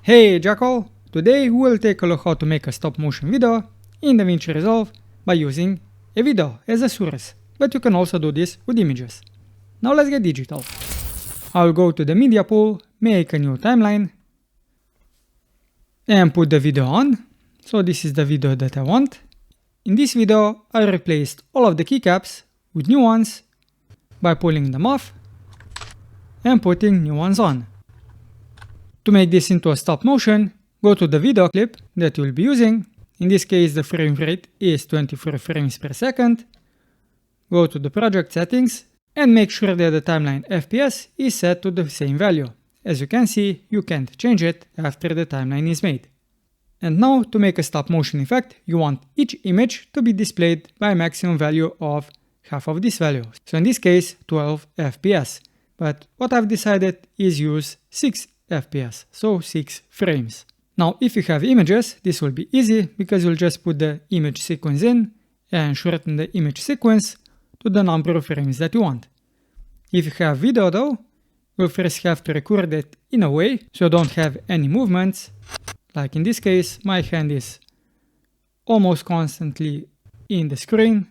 Hey Jackal! Today we will take a look how to make a stop motion video in DaVinci Resolve by using a video as a source, but you can also do this with images. Now let's get digital. I will go to the media pool, make a new timeline and put the video on. So this is the video that I want. In this video I replaced all of the keycaps with new ones by pulling them off and putting new ones on. To make this into a stop motion, go to the video clip that you'll be using. In this case the frame rate is 24 frames per second. Go to the project settings and make sure that the timeline FPS is set to the same value. As you can see, you can't change it after the timeline is made. And now to make a stop motion effect, you want each image to be displayed by a maximum value of half of this value. So in this case 12 FPS. But what I've decided is use 6 FPS, so 6 frames. Now if you have images, this will be easy because you'll just put the image sequence in and shorten the image sequence to the number of frames that you want. If you have video though, you'll first have to record it in a way so you don't have any movements. Like in this case, my hand is almost constantly in the screen.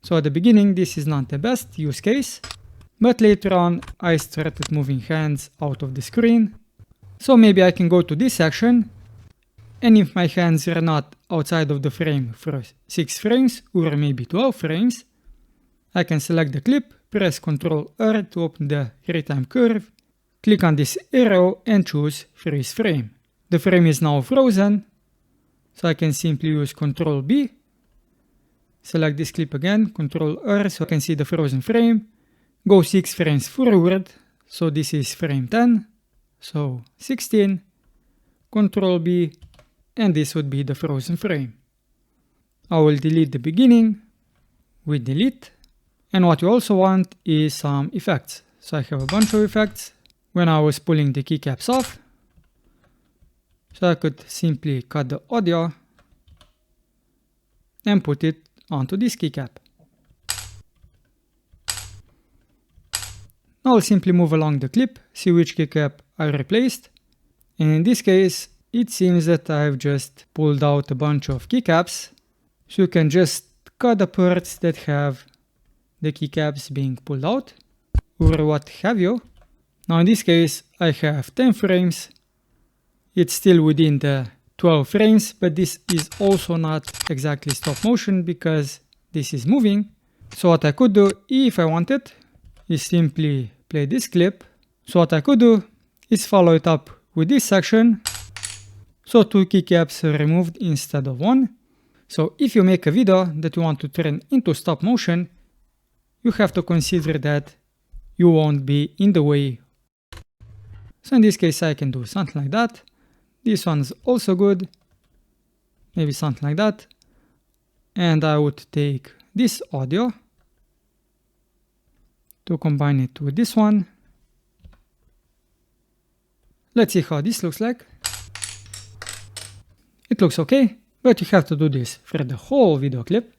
So at the beginning this is not the best use case. But later on I started moving hands out of the screen. So maybe I can go to this section, and if my hands are not outside of the frame for 6 frames or maybe 12 frames, I can select the clip, press Ctrl R to open the real-time curve, click on this arrow and choose freeze frame. The frame is now frozen, so I can simply use Ctrl B, select this clip again, Ctrl R so I can see the frozen frame. Go 6 frames forward, so this is frame 10, so 16, Ctrl B, and this would be the frozen frame. I will delete the beginning with delete, and what you also want is some effects. So I have a bunch of effects. When I was pulling the keycaps off, so I could simply cut the audio and put it onto this keycap. Now I'll simply move along the clip, see which keycap I replaced, and in this case it seems that I've just pulled out a bunch of keycaps, so you can just cut the parts that have the keycaps being pulled out, or what have you. Now in this case I have 10 frames, it's still within the 12 frames, but this is also not exactly stop motion because this is moving. So what I could do if I wanted is simply play this clip. So what I could do is follow it up with this section. So 2 keycaps are removed instead of 1. So if you make a video that you want to turn into stop motion, you have to consider that you won't be in the way. So in this case I can do something like that. This one's also good. Maybe something like that. And I would take this audio to combine it with this one. Let's see how this looks like. It looks okay, but you have to do this for the whole video clip,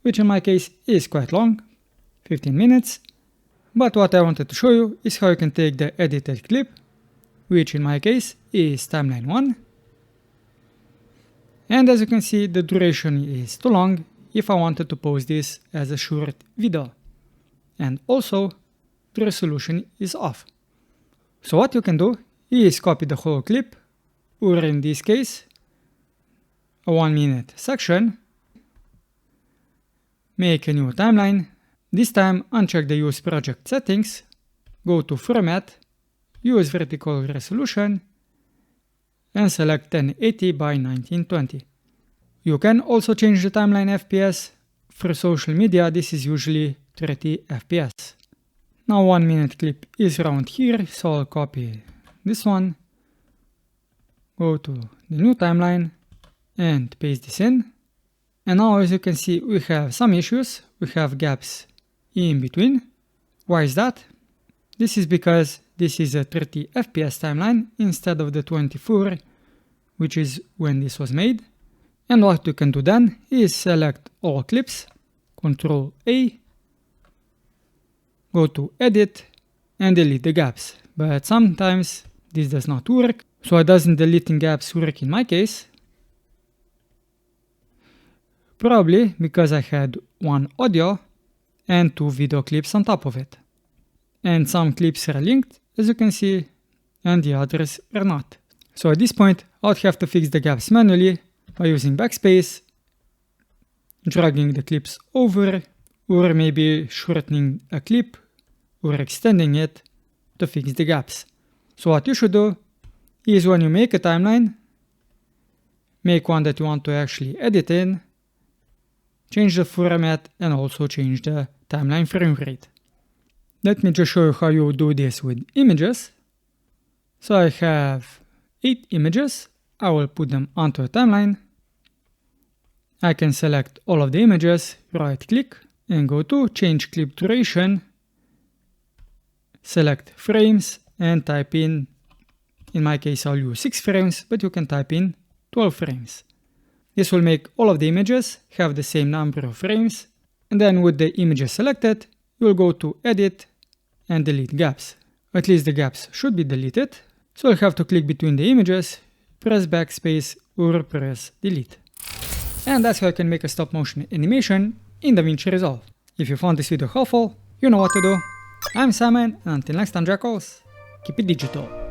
which in my case is quite long, 15 minutes. But what I wanted to show you is how you can take the edited clip, which in my case is timeline 1. And as you can see, the duration is too long if I wanted to post this as a short video. And also the resolution is off. So what you can do is copy the whole clip, or in this case a 1-minute section, make a new timeline. This time uncheck the use project settings, go to format, use vertical resolution and select 1080 by 1920. You can also change the timeline FPS. For social media this is usually 30 FPS. Now 1-minute clip is around here, so I'll copy this one, go to the new timeline and paste this in. And now as you can see we have some issues, we have gaps in between. Why is that? This is because this is a 30 FPS timeline instead of the 24, which is when this was made. And what you can do then is select all clips, Ctrl A, go to edit and delete the gaps. But sometimes this does not work. So why doesn't deleting gaps work in my case? Probably because I had one audio and two video clips on top of it. And some clips are linked, as you can see, and the others are not. So at this point, I would have to fix the gaps manually by using backspace, dragging the clips over, or maybe shortening a clip or extending it to fix the gaps. So what you should do is when you make a timeline, make one that you want to actually edit in, change the format and also change the timeline frame rate. Let me just show you how you do this with images. So I have 8 images. I will put them onto a timeline. I can select all of the images, right click and go to change clip duration, select frames and type in my case I'll use 6 frames, but you can type in 12 frames. This will make all of the images have the same number of frames, and then with the images selected, you will go to edit and delete gaps. At least the gaps should be deleted, so you'll have to click between the images, press backspace or press delete. And that's how you can make a stop motion animation in DaVinci Resolve. If you found this video helpful, you know what to do. I'm Simon, and until next time jackals, keep it digital.